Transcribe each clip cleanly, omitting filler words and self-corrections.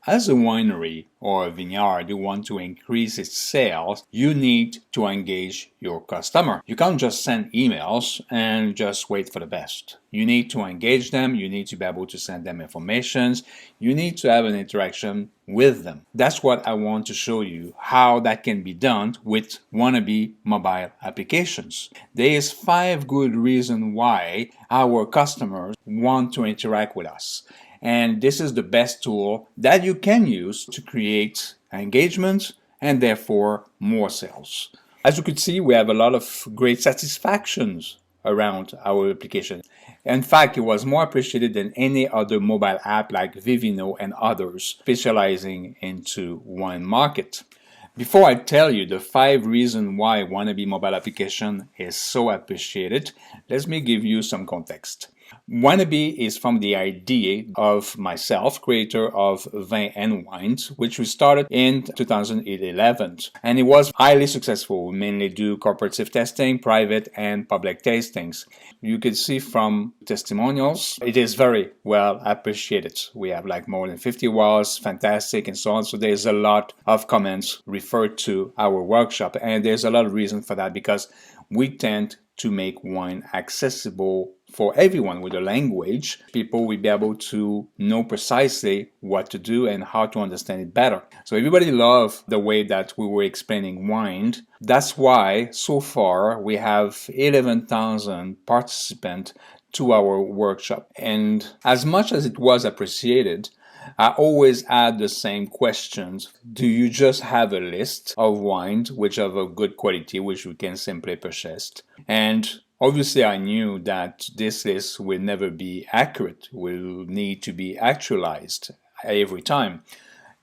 As a winery or a vineyard, you want to increase its sales, you need to engage your customer. You can't just send emails and just wait for the best. You need to engage them, you need to be able to send them information, you need to have an interaction with them. That's what I want to show you, how that can be done with wannabe mobile applications. There is 5 good reasons why our customers want to interact with us. And this is the best tool that you can use to create engagement and therefore more sales. As you could see, we have a lot of great satisfactions around our application. In fact, it was more appreciated than any other mobile app like Vivino and others specializing into wine market. Before I tell you the 5 reasons why Wannabe mobile application is so appreciated, let me give you some context. Wannabe is from the idea of myself, creator of Vin and Wines, which we started in 2011. And it was highly successful. We mainly do corporative testing, private and public tastings. You can see from testimonials, it is very well appreciated. We have like more than 50 walls, fantastic and so on. So there's a lot of comments referred to our workshop. And there's a lot of reason for that because we tend to make wine accessible for everyone with a language. People will be able to know precisely what to do and how to understand it better. So everybody loved the way that we were explaining wine. That's why so far we have 11,000 participants to our workshop. And as much as it was appreciated, I always add the same questions. Do you just have a list of wines which are of good quality, which you can simply purchase? And obviously I knew that this list will never be accurate, will need to be actualized every time.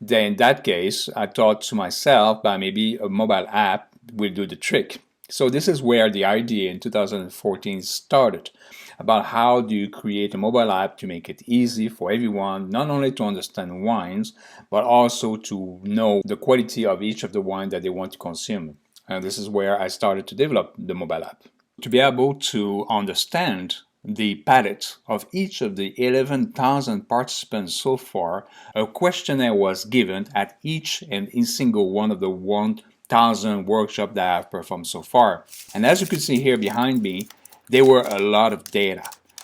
Then in that case, I thought to myself that maybe a mobile app will do the trick. So this is where the idea in 2014 started, about how do you create a mobile app to make it easy for everyone, not only to understand wines, but also to know the quality of each of the wine that they want to consume. And this is where I started to develop the mobile app. To be able to understand the palate of each of the 11,000 participants so far, a questionnaire was given at each and in single one of the 1,000 workshops that I've performed so far. And as you can see here behind me, there were a lot of data.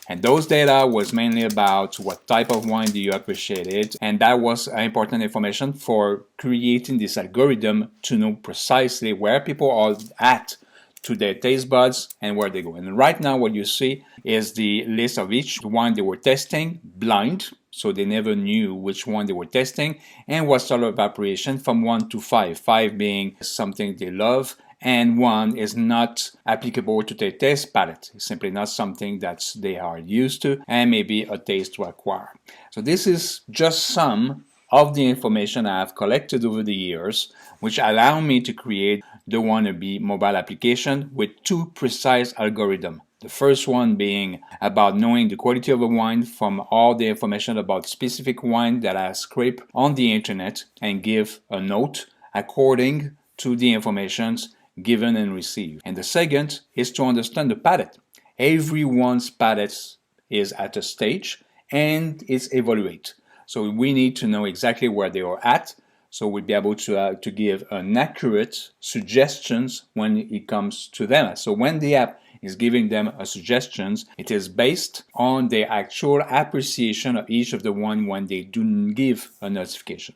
And those data was mainly about what type of wine do you appreciate it. And that was important information for creating this algorithm to know precisely where people are at to their taste buds and where they go. And right now what you see is the list of each wine they were testing, blind, so they never knew which one they were testing, and what sort of evaporation from 1 to 5, 5 being something they love, and 1 is not applicable to their taste palette. It's simply not something that they are used to, and maybe a taste to acquire. So this is just some of the information I have collected over the years, which allow me to create the Wannabe mobile application with 2 precise algorithms. The first one being about knowing the quality of a wine from all the information about specific wine that I scrape on the internet and give a note according to the information given and received. And the second is to understand the palate. Everyone's palate is at a stage and it's evaluate. So we need to know exactly where they are at, so we'll be able to give an accurate suggestions when it comes to them. So when the app is giving them a suggestions, it is based on their actual appreciation of each of the one when they do give a notification.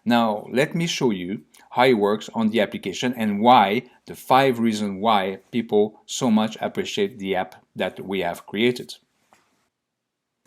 Now let me show you how it works on the application and why, the 5 reasons why people so much appreciate the app that we have created.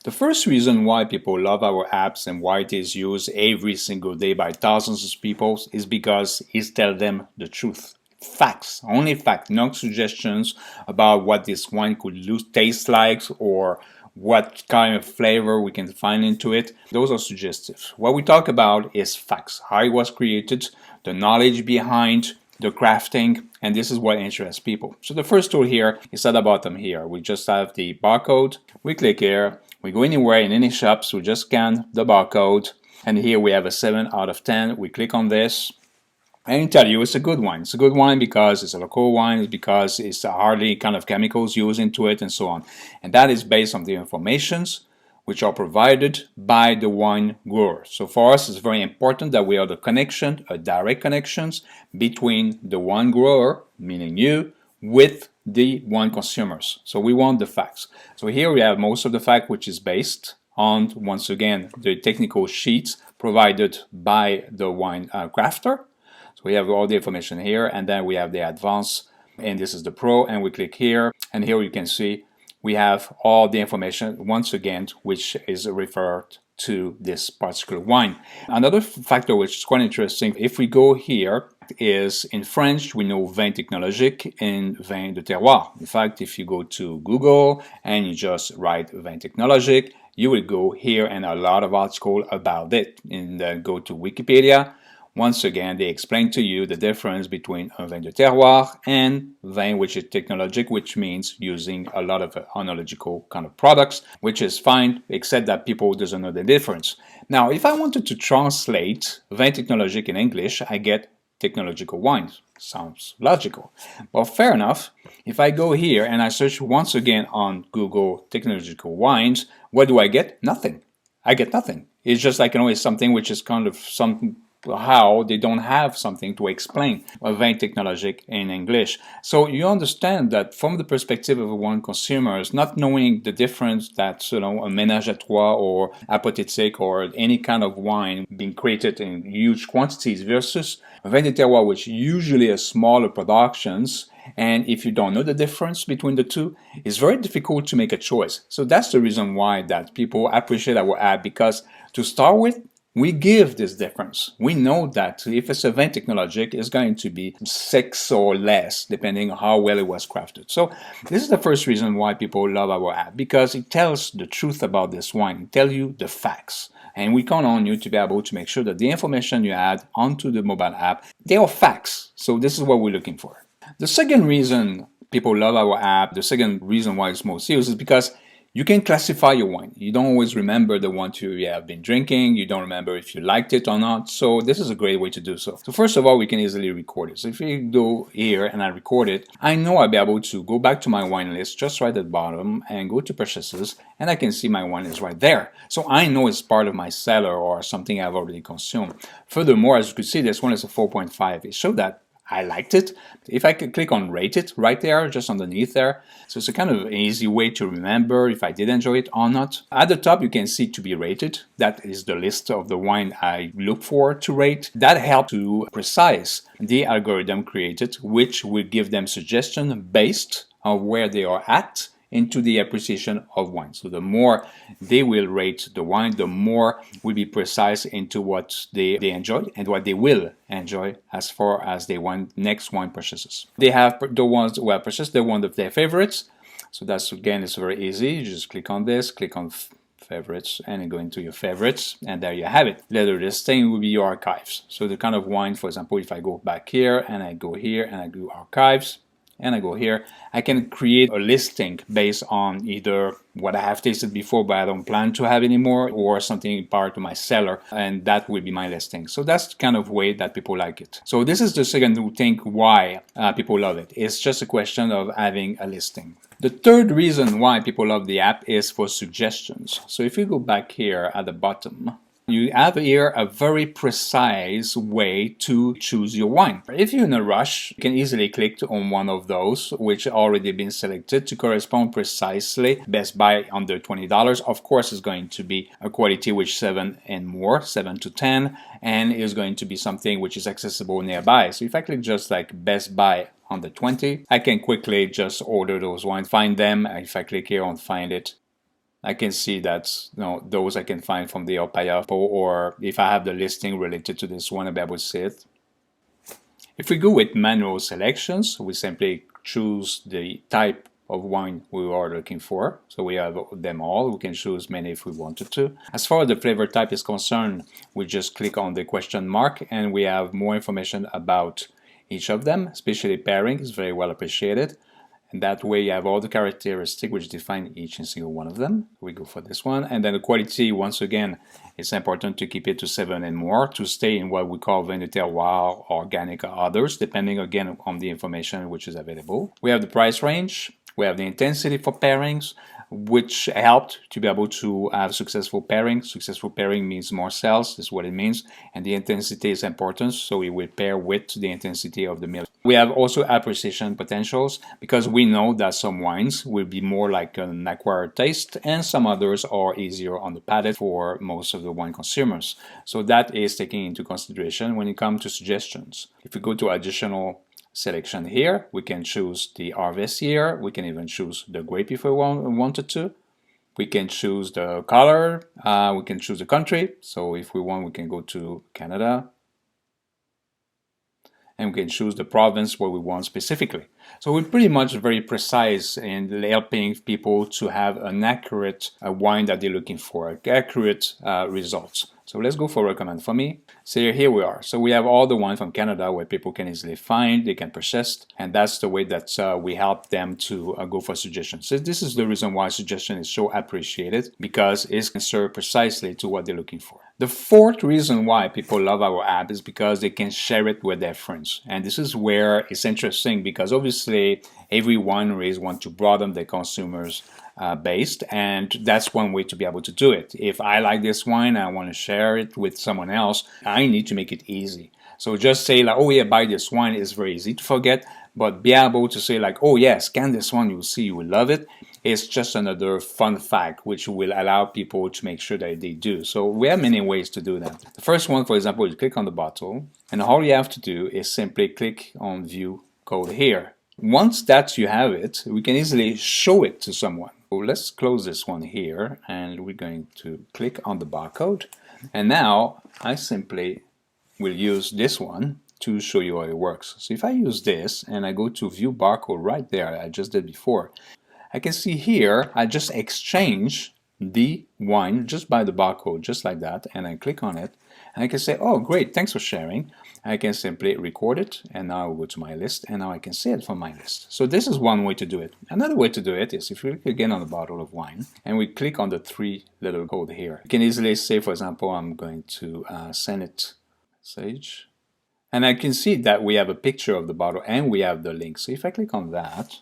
The first reason why people love our apps and why it is used every single day by thousands of people is because it tells them the truth. Facts, only facts, not suggestions about what this wine could taste like or what kind of flavor we can find into it. Those are suggestive. What we talk about is facts, how it was created, the knowledge behind the crafting, and this is what interests people. So the first tool here is at the bottom here. We just have the barcode. We click here. We go anywhere in any shops. We just scan the barcode, and here we have a 7 out of 10. We click on this, and it tell you it's a good wine. It's a good wine because it's a local wine, it's because it's hardly kind of chemicals used into it, and so on. And that is based on the informations which are provided by the wine grower. So for us, it's very important that we have the connection, a direct connections between the wine grower, meaning you, with the wine consumers. So we want the facts. So here we have most of the fact, which is based on, once again, the technical sheets provided by the wine crafter. So we have all the information here, and then we have the advanced, and this is the pro, and we click here, and here you can see we have all the information once again, which is referred to this particular wine. Another factor which is quite interesting, if we go here, is in French we know vin technologique and vin de terroir. In fact, if you go to Google and you just write vin technologique, you will go here and a lot of articles about it. And go to Wikipedia. Once again, they explain to you the difference between un vin de terroir and vin which is technologique, which means using a lot of oenological kind of products, which is fine, except that people doesn't know the difference. Now, if I wanted to translate vin technologique in English, I get technological wines. Sounds logical. But fair enough, if I go here and I search once again on Google technological wines, what do I get? Nothing. I get nothing. It's just like, it's something which is kind of something how they don't have something to explain a vin technologique in English. So you understand that from the perspective of wine consumers, not knowing the difference that a ménage à trois or apothétique or any kind of wine being created in huge quantities versus a vin de terroir, which usually are smaller productions, and if you don't know the difference between the two, it's very difficult to make a choice. So that's the reason why that people appreciate our app, because to start with, we give this difference. We know that if it's a vin technologique, it's going to be 6 or less, depending on how well it was crafted. So this is the first reason why people love our app, because it tells the truth about this wine. It tells you the facts. And we count on you to be able to make sure that the information you add onto the mobile app, they are facts. So this is what we're looking for. The second reason people love our app, the second reason why it's most used, is because you can classify your wine. You don't always remember the one you have been drinking. You don't remember if you liked it or not. So this is a great way to do so. So first of all, we can easily record it. So if you go here and I record it, I know I'll be able to go back to my wine list just right at the bottom and go to purchases, and I can see my wine is right there. So I know it's part of my cellar or something I've already consumed. Furthermore, as you can see, this one is a 4.5. It showed that I liked it. If I could click on rate it right there, just underneath there. So it's a kind of easy way to remember if I did enjoy it or not. At the top, you can see to be rated. That is the list of the wine I look for to rate. That helps to precise the algorithm created, which will give them suggestion based on where they are at into the appreciation of wine. So the more they will rate the wine, the more will be precise into what they enjoy and what they will enjoy as far as their next wine purchases. They have the ones who have purchased, they're one of their favorites. So that's, again, it's very easy. You just click on this, click on favorites, and then go into your favorites, and there you have it. Later, this thing will be your archives. So the kind of wine, for example, if I go back here and I go here and I do archives, and I go here, I can create a listing based on either what I have tasted before but I don't plan to have anymore, or something part of my cellar, and that will be my listing. So that's the kind of way that people like it. So this is the second thing why people love it. It's just a question of having a listing. The third reason why people love the app is for suggestions. So if you go back here at the bottom, you have here a very precise way to choose your wine. If you're in a rush, you can easily click on one of those which already been selected to correspond precisely. Best Buy under $20. Of course, it's going to be a quality which 7 and more, 7 to 10, and is going to be something which is accessible nearby. So if I click just like Best Buy under 20, I can quickly just order those wines, find them. If I click here on Find It, I can see that those I can find from the Opaya, or if I have the listing related to this one, I'll be able to see it. If we go with manual selections, we simply choose the type of wine we are looking for. So we have them all. We can choose many if we wanted to. As far as the flavor type is concerned, we just click on the question mark and we have more information about each of them, especially pairing is very well appreciated. And that way you have all the characteristics which define each and single one of them. We go for this one. And then the quality, once again, it's important to keep it to 7 and more to stay in what we call vin de terroir, organic, or others, depending again on the information which is available. We have the price range. We have the intensity for pairings. which helped to be able to have successful pairing. Successful pairing means more sales, is what it means, and the intensity is important, so it will pair with the intensity of the meal. We have also appreciation potentials, because we know that some wines will be more like an acquired taste and some others are easier on the palate for most of the wine consumers. So that is taken into consideration when it comes to suggestions. If we go to additional selection here, we can choose the harvest year, we can even choose the grape if we wanted to. We can choose the color, we can choose the country. So if we want, we can go to Canada, and we can choose the province where we want specifically. So we're pretty much very precise in helping people to have an accurate wine that they're looking for, accurate results. So let's go for recommend for me. So here we are. So we have all the wine from Canada where people can easily find, they can purchase, and that's the way that we help them to go for suggestions. So this is the reason why suggestion is so appreciated, because it's answered precisely to what they're looking for. The fourth reason why people love our app is because they can share it with their friends. And this is where it's interesting, because obviously every wineries want to broaden their consumers based, and that's one way to be able to do it. If I like this wine, I want to share it with someone else, I need to make it easy. So just say like, oh yeah, buy this wine, is very easy to forget, but be able to say like, oh yeah, scan this one, you'll see you will love it. It's just another fun fact which will allow people to make sure that they do. So we have many ways to do that. The first one, for example, is click on the bottle, and all you have to do is simply click on view code here. Once that you have it, we can easily show it to someone. So let's close this one here, and we're going to click on the barcode. And now I simply will use this one to show you how it works. So if I use this and I go to view barcode right there, I just did before, I can see here I just exchange the wine just by the barcode, just like that, and I click on it, and I can say, oh great, thanks for sharing. I can simply record it, and now I'll go to my list, and now I can see it from my list. So this is one way to do it. Another way to do it is if we click again on the bottle of wine, and we click on the three little code here. You can easily say, for example, I'm going to send it message, and I can see that we have a picture of the bottle and we have the link. So if I click on that,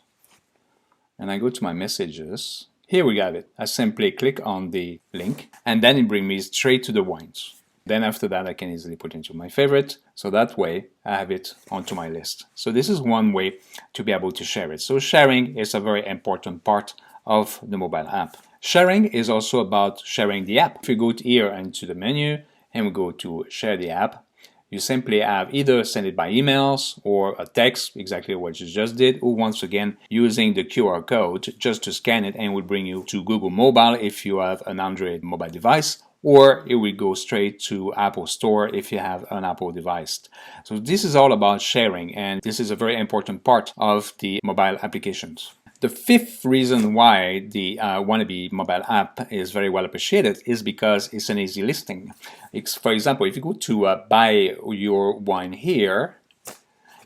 and I go to my messages, here we got it. I simply click on the link, and then it brings me straight to the wines. Then after that, I can easily put into my favorite. So that way I have it onto my list. So this is one way to be able to share it. So sharing is a very important part of the mobile app. Sharing is also about sharing the app. If we go here into the menu and we go to share the app, you simply have either send it by emails or a text, exactly what you just did, or once again using the QR code just to scan it, and it will bring you to Google Mobile if you have an Android mobile device, or it will go straight to Apple Store if you have an Apple device. So this is all about sharing, and this is a very important part of the mobile applications. The fifth reason why the Wannabe mobile app is very well appreciated is because it's an easy listing. For example, if you go to buy your wine here,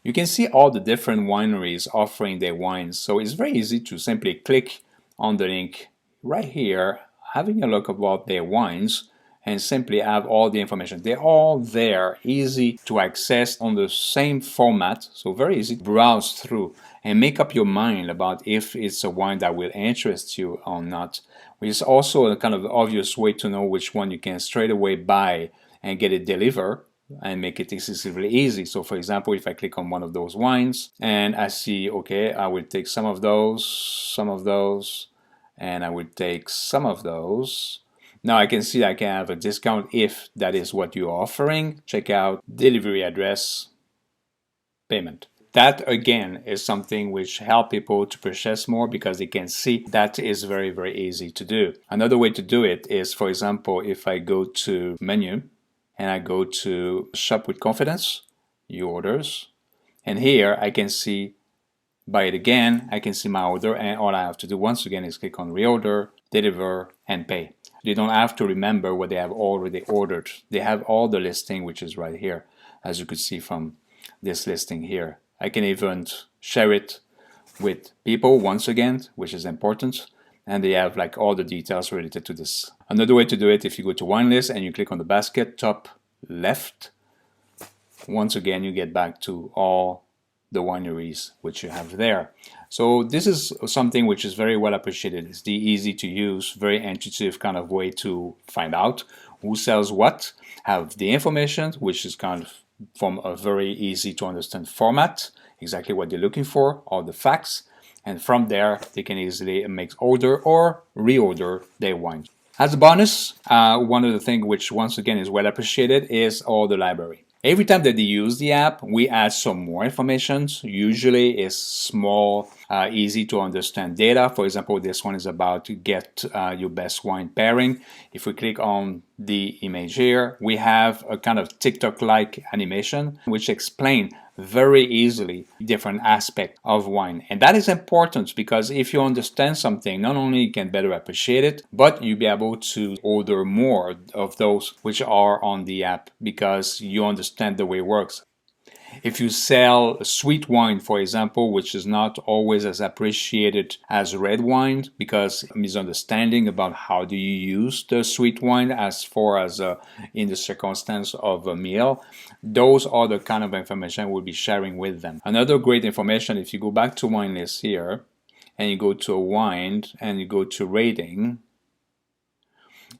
you can see all the different wineries offering their wines. So it's very easy to simply click on the link right here, having a look about their wines, and simply have all the information. They're all there, easy to access on the same format, so very easy to browse through and make up your mind about if it's a wine that will interest you or not. Which is also a kind of obvious way to know which one you can straight away buy and get it delivered and make it excessively easy. So for example, if I click on one of those wines and I see, okay, I will take some of those, and I will take some of those. Now I can see I can have a discount if that is what you're offering. Check out delivery address, payment. That again is something which help people to purchase more because they can see that is very, very easy to do. Another way to do it is, for example, if I go to menu and I go to shop with confidence, new orders, and here I can see buy it again, I can see my order, and all I have to do once again is click on reorder, deliver, and pay. They don't have to remember what they have already ordered. They have all the listing which is right here, as you could see from this listing here. I can even share it with people once again, which is important, and they have like all the details related to this. Another way to do it, if you go to wine list and you click on the basket top left, once again you get back to all the wineries which you have there. So this is something which is very well appreciated. It's the easy to use, very intuitive kind of way to find out who sells what, have the information, which is kind of from a very easy to understand format, exactly what they're looking for, all the facts, and from there they can easily make order or reorder their wine. As a bonus, one of the things which once again is well appreciated is all the library. Every time that they use the app, we add some more information. Usually it's small, easy to understand data. For example, this one is about to get your best wine pairing. If we click on the image here, we have a kind of TikTok-like animation which explains very easily different aspects of wine. And that is important because if you understand something, not only you can better appreciate it, but you'll be able to order more of those which are on the app because you understand the way it works. If you sell sweet wine, for example, which is not always as appreciated as red wine because misunderstanding about how do you use the sweet wine as far as in the circumstance of a meal, those are the kind of information we'll be sharing with them. Another great information, if you go back to wine list here and you go to a wine and you go to rating,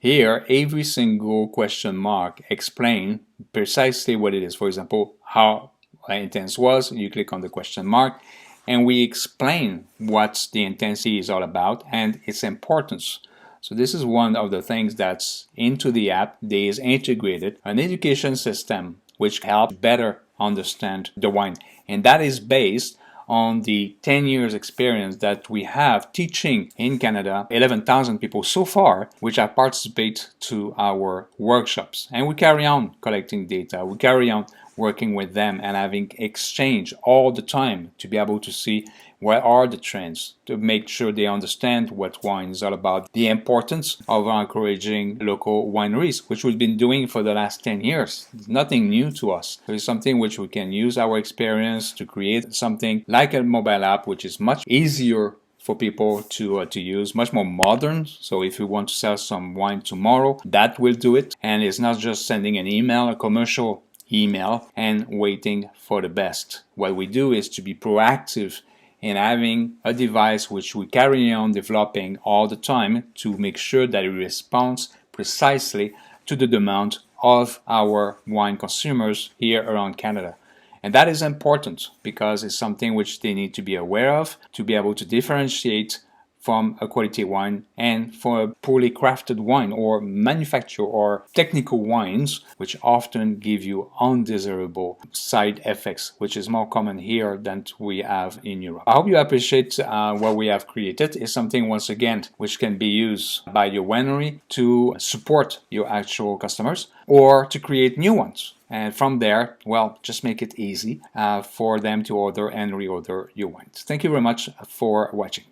here every single question mark explain precisely what it is. For example, how intense was, you click on the question mark and we explain what the intensity is all about and its importance. So this is one of the things that's into the app. There is integrated an education system which helps better understand the wine, and that is based on the 10 years experience that we have teaching in Canada, 11,000 people so far, which have participated to our workshops. And we carry on collecting data, we carry on working with them and having exchange all the time to be able to see what are the trends, to make sure they understand what wine is all about, the importance of encouraging local wineries, which we've been doing for the last 10 years. It's nothing new to us. It's something which we can use our experience to create something like a mobile app, which is much easier for people to use, much more modern. So if you want to sell some wine tomorrow, that will do it. And it's not just sending an email, a commercial email, and waiting for the best. What we do is to be proactive in having a device which we carry on developing all the time to make sure that it responds precisely to the demand of our wine consumers here around Canada. And that is important because it's something which they need to be aware of to be able to differentiate from a quality wine and for a poorly crafted wine or manufactured or technical wines, which often give you undesirable side effects, which is more common here than we have in Europe. I hope you appreciate what we have created. It's something, once again, which can be used by your winery to support your actual customers or to create new ones. And from there, well, just make it easy for them to order and reorder your wines. Thank you very much for watching.